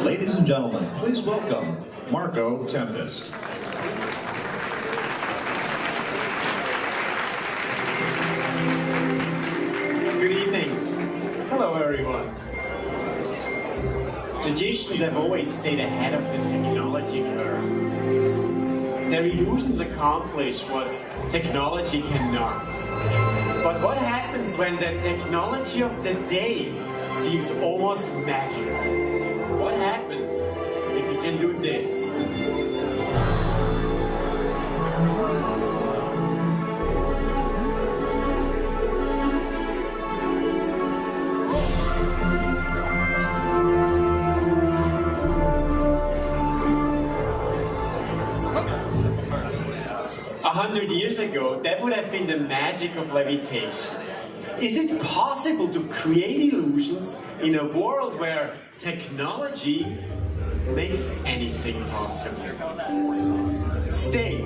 Ladies and gentlemen, please welcome Marco Tempest. Good evening. Hello, everyone. Magicians have always stayed ahead of the technology curve. Their illusions accomplish what technology cannot. But what happens when the technology of the day seems almost magical? What happens if you can do this? 100 years ago, that would have been the magic of levitation. Is it possible to create illusions in a world where technology makes anything possible? Stay.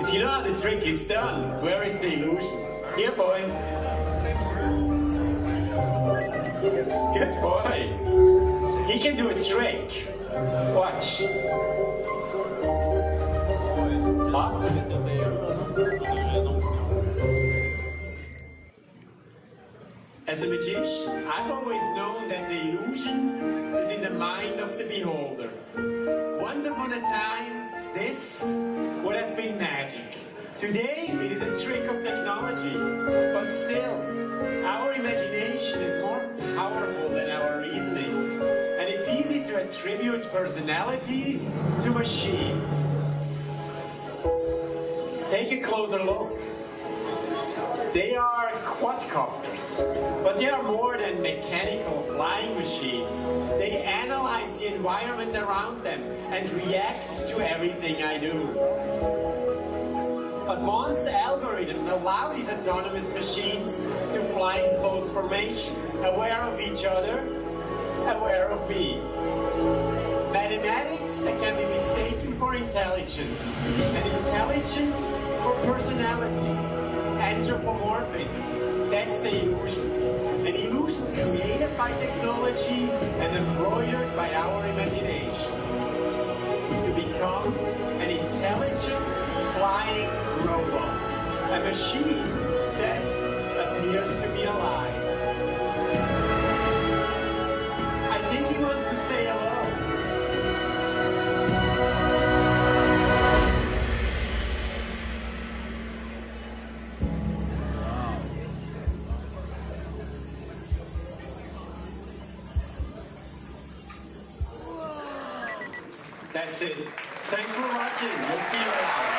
If you know how the trick is done, where is the illusion? Here, boy. Good boy. He can do a trick. Watch. Up. As a magician, I've always known that the illusion is in the mind of the beholder. Once upon a time, this would have been magic. Today, it is a trick of technology. But still, our imagination is more powerful than our reasoning. And it's easy to attribute personalities to machines. Take a closer look. They are quadcopters, but they are more than mechanical flying machines. They analyze the environment around them and react to everything I do. Advanced algorithms allow these autonomous machines to fly in close formation, aware of each other, aware of me. Mathematics that can be mistaken for intelligence, and intelligence for personality. Anthropomorphism, that's the illusion. An illusion created by technology and embroidered by our imagination. To become an intelligent, flying robot. A machine that appears to be alive. I think he wants to say hello. That's it. Thanks for watching. We'll see you around.